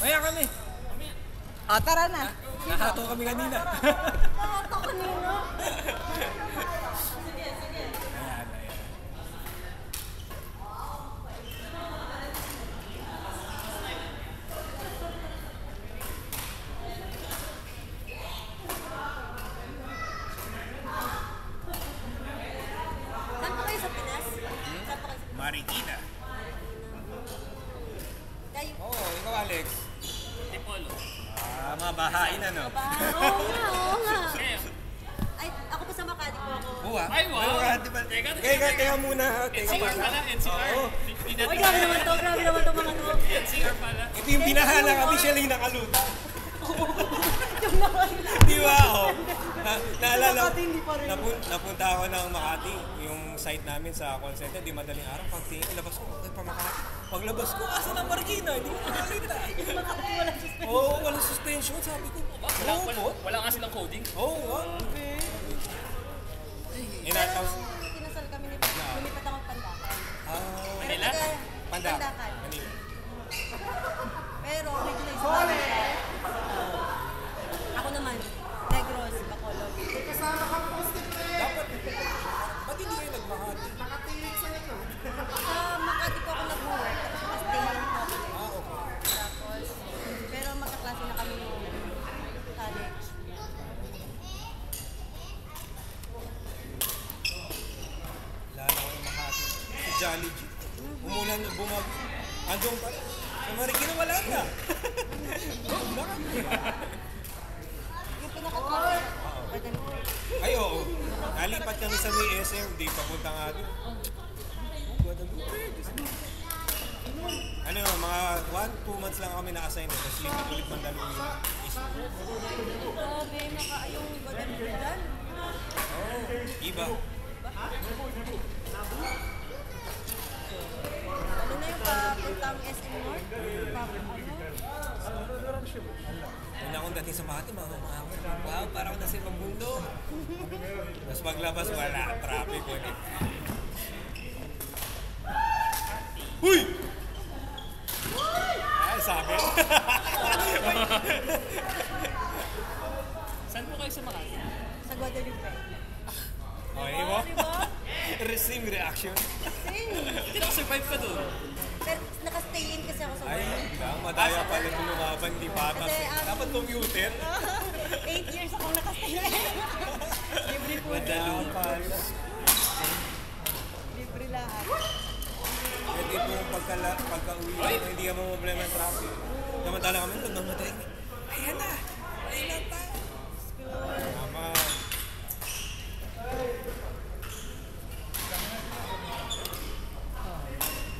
Maya kami. Tara na. Nahato kami kanina. Nahato kanina. Marikina. Oo, ikaw Alex. Tipolo. Mga bahain ano? Oo nga. Ay, ako pa sa Makati po ako. Buwa? Ay, wow. Teka muna ha. NCR pala, NCR. Ay, grabe naman to mga to. NCR pala. Ito yung binahala kami, siya lang nakaluta. Di ba ako? Naalala ko, napunta ako ng Makati, yung site namin sa call center, di madaling araw, pagtingin, labas ko, ay pa Makati. Paglabas ko, asa ng Marikina, hindi mo nakakita. Oo, walang suspension, sabi ko. Wala nga silang coding. Oo, okay. Kinasal kami ni lumipat ako Pandakan. Manila? Pandakan. Manila. Pero originally sa Manila. Ako naman, Negros, Bacolod. Dapat, ba't hindi kayo nag-Makati? Sa Makati po ako nag-work, tapos stay-in po ako. Okay. Tapos, pero magkaklase na kami yung college. Lalo ko yung Makati. Si Jolly G. Umulan, bumag. Andong pa rin. Sa Marikina wala na. Yung pinaka-traffic, Ay, oo. Nalipat kami sa may SM. Di papunta nga doon. Ano, mga 1-2 months lang kami na-assign. Tapos lipat ulit Mandaluyong. grabe, yung Guadalupe dyan. Iba. Ano na yung papuntang SM North? Una akong dating sa Makati, mga wow, parang nasa ibang mundo. Tapos maglabas, wala. Traffic ulit. Huy! Ay, sabi. Saan po kayo sa Makati? Sa Guadalupe. Okay mo? Diba? Same reaction. Same. Hindi nakasurvive ka doon. Pero naka-stay-in kasi ako sa Ay, work. madaya pala ito lumaban, di patas. Kasi, Dapat commuter. 8 years akong naka-stay-in. Libre po. Libre lahat. Pwede po pagka-uwi mo, hindi ka problema ng traffic. Namantala kami, nagmamatay. Ayan na! Ayan na tayo! Tama.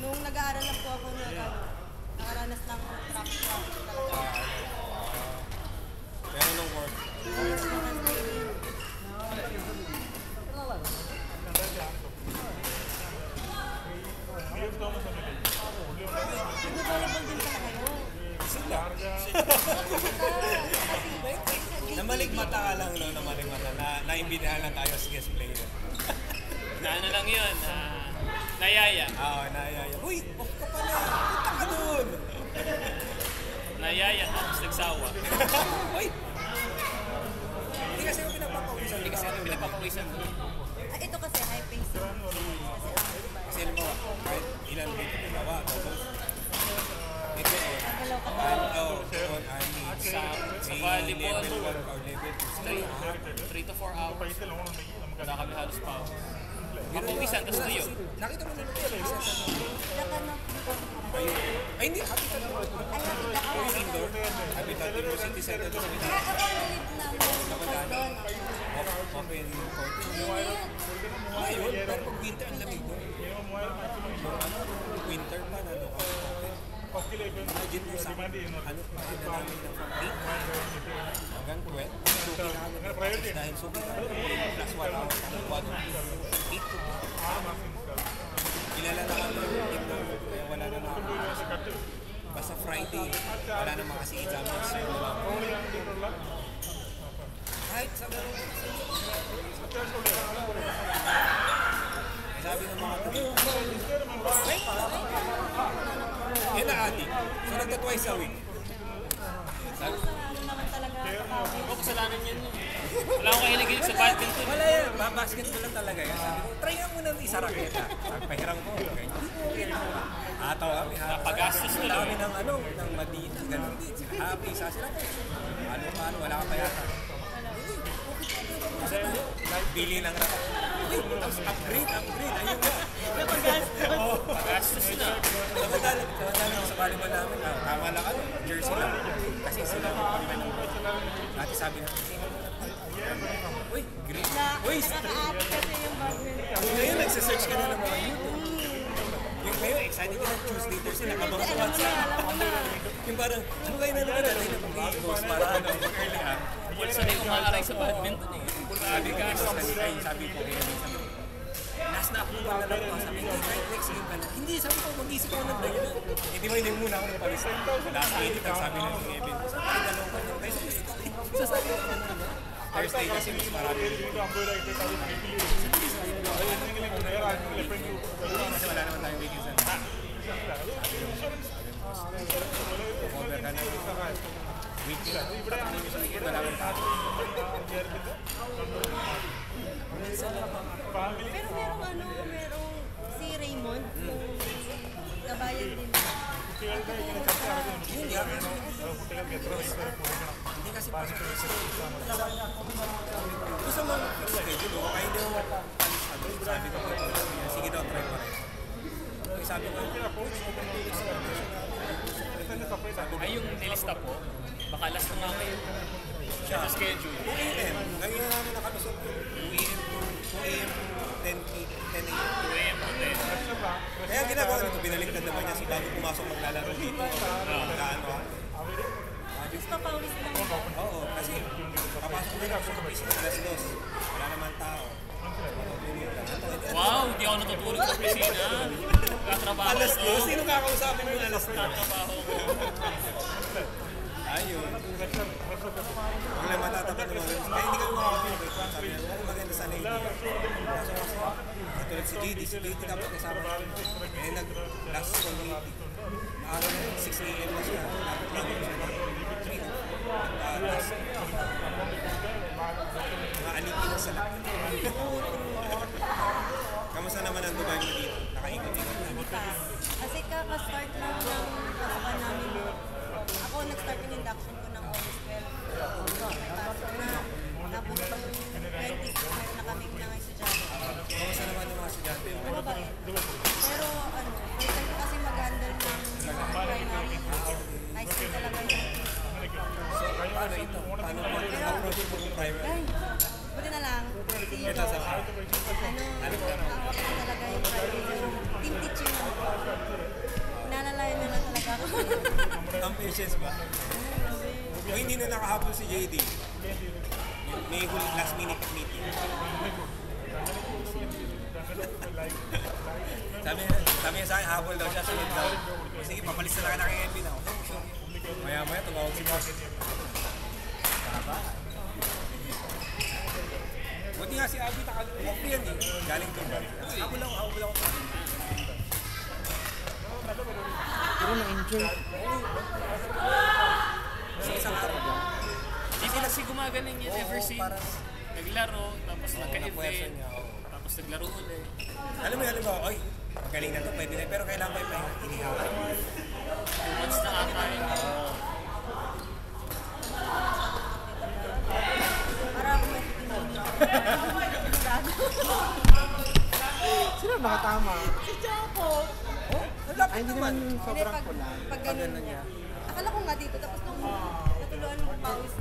Nung nag-aaral lang po ako nakaranas ng traffic talaga. Pero nung work. Nag-volleyball din pala kayo. Sila. Namaligmata ka lang, no? Namaligmata. Naimbitahan lang tayo as guest player. Ano lang yun, nayaya. Oo, nayaya. Uy, off ka pala. Punta ka doon. Nayaya, tapos nagsawa. Uy! Hindi kasi yung pinapapawisan. Hindi kasi pinapapawisan ko. Ito kasi high pacing. Kasi alam mo, kahit ilan dito ginawa, tapos ito Nagalaw ka pa. on army. Sa May volleyball, level 1 or level 2. 3 to 4 hours. Wala kami halos pa. Papawisan, tapos tuyo. Nakita mo nila ito. Laka na. Ay, hindi. Habitat mo. Ay, nakita ako. Indoor. Habitat mo. City Center. Kaya ako ulit na doon. Open court. Ayun, pero pag winter, ang lamig doon. Winter pa na doon. Imagine mo sa ano pa na namin ng 8 hanggang 12. Suki namin. Dahil suki namin. Plus 1 hour. 8 to 2. Kilala na kami yung team namin. Kaya wala na naman. Basta Friday, wala naman kasi examines. Kahit sa ganun. Sabi ng mga yun na adik. So nagka twice a week. Sa ano naman talaga, kapawin. Ako, kasalanan yan. Wala akong kahilig sa badminton. Wala yan, basketball lang talaga yan. Sabi ko, try nga muna ng isa raketa. Pahiram ko, okay. Ataw kami, Napagastos wala tuloy. kami ng ng Madina, ganun din. Sila happy, sa sila. Ano, wala ka pa yata. Bili lang rapat. Tapos upgrade, ayun nga. Pagastos na. Samantalang sa volleyball namin, tama lang ano, jersey lang. Kasi sila, dati sabi na, uy, green. Uy, Nakaka-app kasi yung badminton. ngayon nagsisearch ka na ng mga YouTube. Yung ngayon, excited ka ng Tuesday, Thursday, nakabang sa Alam mo na, WhatsApp. alam mo na. Yung parang, ano kayo na naman natin na pag-i-post para ano, early ah. Wala sanay umaaray sa badminton eh. Sabi ko, sabi ko, last na approval na lang ako. Sabi ko, next game ka na. Hindi, sabi ko, mag-isip ako ng dahilan. Hindi mo, hindi muna ako nagpalista. Last edit, ang sabi ng Evan. Sabi ko, dalawang pa nyo. Sasabi ko, Thursday kasi mas marami. Kasi wala naman tayong weekends na. Cover ka na. Weekend. Wala naman tayo. Pero merong si Raymond, yung kabayan din. Hindi kasi pasok ko sa gusto mo schedule o kaya hindi mo sabi ko sige daw try pa rin. Sabi ko Ay, yung nilista po, baka last na nga kayo. Siya sa schedule. 2 AM. Ngayon na namin nakalusot. 2 AM to 10 AM. 2 AM to 10. Kaya ginagawa nito, binaliktad naman niya si bago pumasok maglalaro dito. Gaano Gusto paulis lang. Oo, kasi papasok din ako sa office ng alas 2. Wala naman tao. Wow, hindi ako natutulog sa opisina. Katrabaho Alas ko. 2? Sino kakausapin mo alas 2? Katrabaho ko. Ayun. Huwag na matatapat ng mga ay hindi kami makakapit. Sabi niya, maganda sana idea. Kaso kasi, katulad si JD dapat kasama namin. Eh, nag-last call meeting. Araw na 6 AM na siya. Dapat lang siya na. Mga alipin na sa lahat. Kamusta naman ang Dubai mo dito? Nakaikot-ikot na. Kasi kaka-start lang ng pasukan namin. Ako, nag-start yung induction ko ng August 12. Pasok na. Tapos yung 26, meron na kaming mga estudyante. Kamusta naman ang mga estudyante? Mababait. Pero first time ko kasi mag-handle ng primary. High school talaga yun. So, paano ito? Paano po approach mo yung primary? Ay, buti na lang. Ito sa hawak na talaga yung primary. Team teaching lang po. Nalalayan na lang talaga ako. Ang patience ba? O hindi na nakahabol si JD? May last minute meeting. sabi niya sa akin, habol daw siya, sunod daw. Sige, papalis na lang na kay Edwin ako. Maya-maya, tumawag si boss. Tama. Buti nga si Abby, off yan eh. Galing doon. Habol ako. Pero na-enjoy. Sa isang araw. Di ba kasi gumagaling yan ever since? Naglaro, tapos nagka-event, tapos naglaro ulit. Alam mo, oy, magaling na to, pwede na. Pero kailangan pa yung inihawan. Once na ata yun. Para ako may Sino nakatama? Si Chapo! Ay, hindi naman Hindi, sobrang pula. pag ganun niya. Akala ko nga dito, tapos nung natuluan mo pawis.